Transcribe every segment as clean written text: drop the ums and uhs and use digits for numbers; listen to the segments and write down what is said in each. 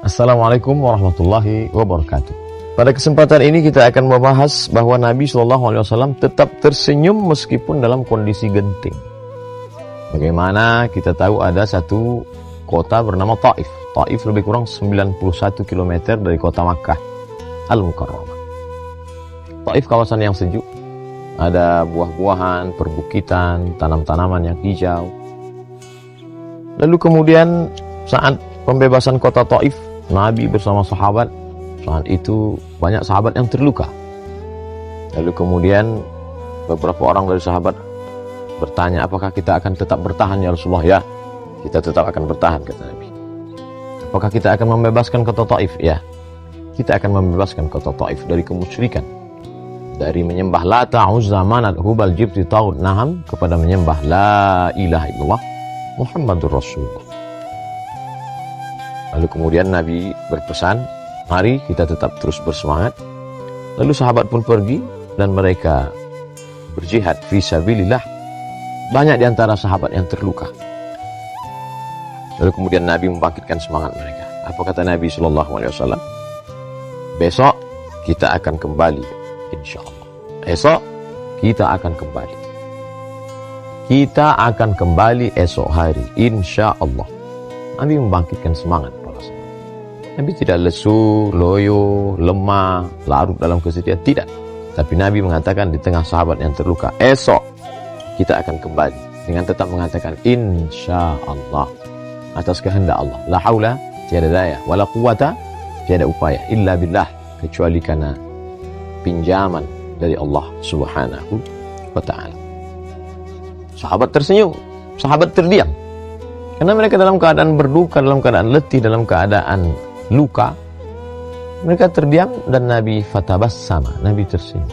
Assalamualaikum warahmatullahi wabarakatuh. Pada kesempatan ini kita akan membahas bahwa Nabi SAW tetap tersenyum meskipun dalam kondisi genting. Bagaimana kita tahu ada satu kota bernama Taif. Taif lebih kurang 91 km dari kota Makkah Al-Mukarramah. Taif kawasan yang sejuk, ada buah-buahan, perbukitan, tanam-tanaman yang hijau. Lalu kemudian saat pembebasan kota Taif, Nabi bersama sahabat, saat itu banyak sahabat yang terluka. Lalu kemudian beberapa orang dari sahabat bertanya, apakah kita akan tetap bertahan ya Rasulullah? Ya, kita tetap akan bertahan, kata Nabi. Apakah kita akan membebaskan kota Taif? Ya, kita akan membebaskan kota Taif dari kemusyrikan, dari menyembah Lata, Uzza, Manat, Hubal, Jibti, Taut, Naham, kepada menyembah La ilaha illallah Muhammadur Rasulullah. Lalu kemudian Nabi berpesan, mari kita tetap terus bersemangat. Lalu sahabat pun pergi dan mereka berjihad fi sabilillah. Banyak di antara sahabat yang terluka. Lalu kemudian Nabi membangkitkan semangat mereka. Apa kata Nabi SAW? Besok kita akan kembali, insyaallah. Esok kita akan kembali. Kita akan kembali esok hari, insyaallah. Nabi membangkitkan semangat para sahabat. Nabi tidak lesu, loyo, lemah, larut dalam kesedihan. Tidak. Tapi Nabi mengatakan di tengah sahabat yang terluka, esok kita akan kembali. Dengan tetap mengatakan, insyaallah. Atas kehendak Allah. La haula, tiada daya. Wala quwata, tiada upaya. Illa billah. Kecuali karena pinjaman dari Allah subhanahu wa ta'ala. Sahabat tersenyum. Sahabat terdiam. Karena mereka dalam keadaan berduka, dalam keadaan letih, dalam keadaan luka. Mereka terdiam dan Nabi fatabassama, Nabi tersenyum.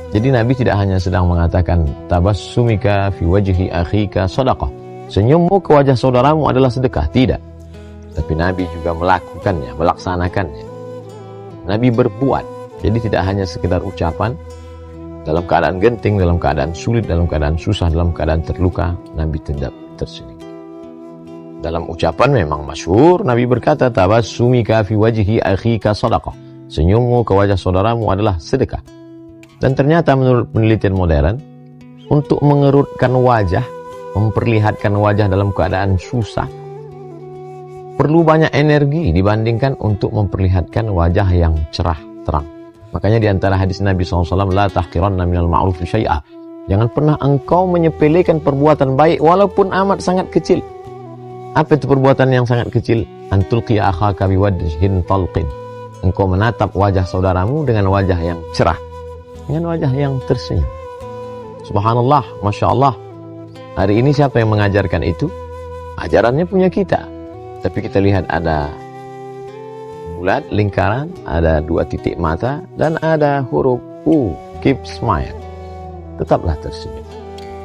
Jadi Nabi tidak hanya sedang mengatakan tabassumika fi wajhi akhika sadaqah. Senyummu ke wajah saudaramu adalah sedekah. Tidak. Tapi Nabi juga melakukannya, melaksanakannya. Nabi berbuat. Jadi tidak hanya sekedar ucapan. Dalam keadaan genting, dalam keadaan sulit, dalam keadaan susah, dalam keadaan terluka, Nabi tidak tersenyum. Dalam ucapan memang masyhur Nabi berkata tabassumika fi wajhi akhika sadaqah. Senyummu ke wajah saudaramu adalah sedekah. Dan ternyata menurut penelitian modern, untuk mengerutkan wajah, memperlihatkan wajah dalam keadaan susah, perlu banyak energi dibandingkan untuk memperlihatkan wajah yang cerah terang. Makanya di antara hadis Nabi SAW, la tahqiranna minal ma'rufi syai'a. Jangan pernah engkau menyepelekan perbuatan baik walaupun amat sangat kecil. Apa itu perbuatan yang sangat kecil? Antulqiya akhaka biwajhin talqin. Engkau menatap wajah saudaramu dengan wajah yang cerah, dengan wajah yang tersenyum. Subhanallah, Masya Allah. Hari ini siapa yang mengajarkan itu? Ajarannya punya kita. Tapi kita lihat ada bulat, lingkaran, ada 2 titik mata, dan ada huruf U, keep smile. Tetaplah tersenyum.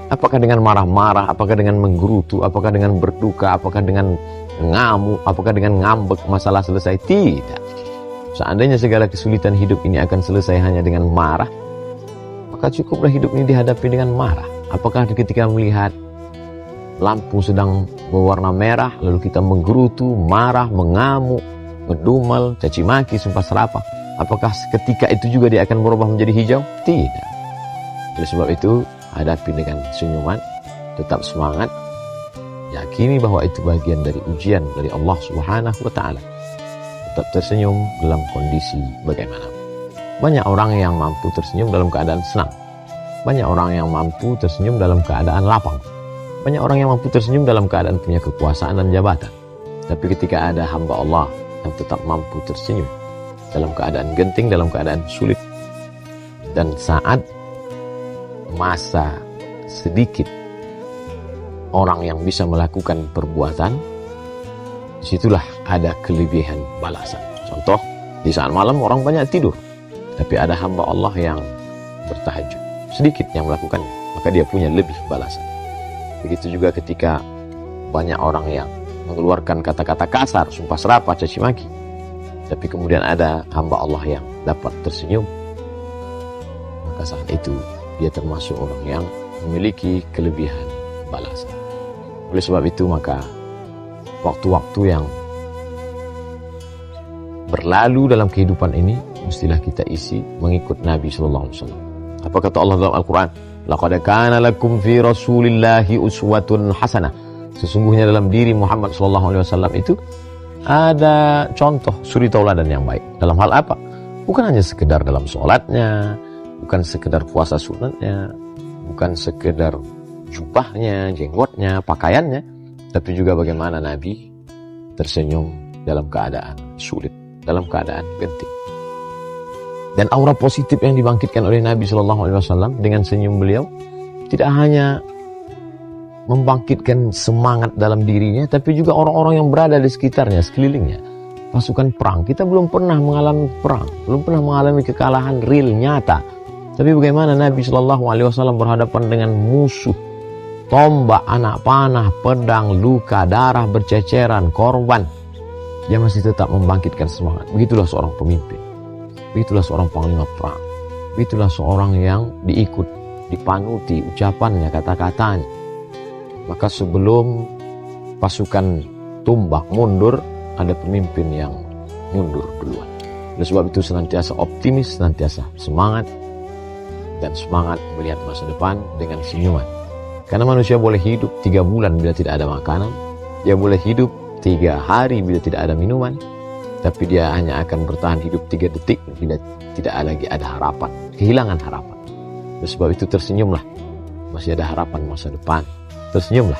Apakah dengan marah-marah, apakah dengan menggerutu, apakah dengan berduka, apakah dengan ngamuk, apakah dengan ngambek, masalah selesai? Tidak. Seandainya segala kesulitan hidup ini akan selesai hanya dengan marah, maka cukuplah hidup ini dihadapi dengan marah. Apakah ketika melihat lampu sedang berwarna merah, lalu kita menggerutu, marah, mengamuk, ngedumel, caci maki, sumpah serapah, apakah ketika itu juga dia akan berubah menjadi hijau? Tidak. Oleh sebab itu, hadapi dengan senyuman, tetap semangat, yakini bahwa itu bagian dari ujian dari Allah Subhanahu wa ta'ala. Tetap tersenyum dalam kondisi bagaimana. Banyak orang yang mampu tersenyum dalam keadaan senang. Banyak orang yang mampu tersenyum dalam keadaan lapang. Banyak orang yang mampu tersenyum dalam keadaan punya kekuasaan dan jabatan. Tapi ketika ada hamba Allah yang tetap mampu tersenyum dalam keadaan genting, dalam keadaan sulit, dan saat masa sedikit orang yang bisa melakukan perbuatan, disitulah ada kelebihan balasan. Contoh, di saat malam orang banyak tidur, tapi ada hamba Allah yang bertahajud, sedikit yang melakukannya, maka dia punya lebih balasan. Begitu juga ketika banyak orang yang mengeluarkan kata-kata kasar, sumpah serapah, caci maki, tapi kemudian ada hamba Allah yang dapat tersenyum, maka saat itu dia termasuk orang yang memiliki kelebihan balasan. Oleh sebab itu maka waktu-waktu yang berlalu dalam kehidupan ini, mestilah kita isi mengikut Nabi Sallallahu Alaihi Wasallam. Apa kata Allah dalam Al-Quran? Laqad kana lakum fi Rasulillahi uswatun hasanah. Sesungguhnya dalam diri Muhammad Sallallahu Alaihi Wasallam itu ada contoh suri tauladan yang baik. Dalam hal apa? Bukan hanya sekedar dalam sholatnya, bukan sekedar puasa sunatnya, bukan sekedar jubahnya, jenggotnya, pakaiannya, tapi juga bagaimana Nabi tersenyum dalam keadaan sulit, dalam keadaan genting. Dan aura positif yang dibangkitkan oleh Nabi Shallallahu Alaihi Wasallam dengan senyum beliau tidak hanya membangkitkan semangat dalam dirinya, tapi juga orang-orang yang berada di sekitarnya, sekelilingnya. Pasukan perang, kita belum pernah mengalami perang, belum pernah mengalami kekalahan real, nyata. Tapi bagaimana Nabi Shallallahu Alaihi Wasallam berhadapan dengan musuh, tombak, anak panah, pedang, luka, darah berceceran, korban, dia masih tetap membangkitkan semangat. Begitulah seorang pemimpin. Begitulah seorang panglima perang. Begitulah seorang yang diikut, dipanuti ucapannya, kata-katanya. Maka sebelum pasukan tumbak mundur, ada pemimpin yang mundur duluan. Oleh sebab itu senantiasa optimis, senantiasa semangat, dan semangat melihat masa depan dengan senyuman. Karena manusia boleh hidup 3 bulan bila tidak ada makanan, dia boleh hidup 3 hari bila tidak ada minuman, tapi dia hanya akan bertahan hidup 3 detik bila tidak lagi ada harapan, kehilangan harapan. Oleh sebab itu tersenyumlah, masih ada harapan masa depan. Tersenyumlah,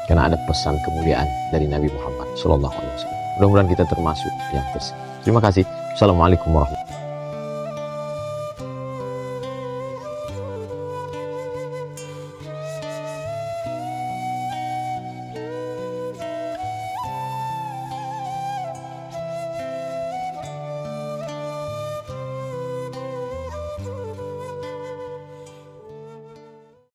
karena ada pesan kemuliaan dari Nabi Muhammad Sallallahu Alaihi Wasallam. Mudah-mudahan kita termasuk yang tersenyum. Terima kasih. Assalamualaikum warahmatullahi wabarakatuh.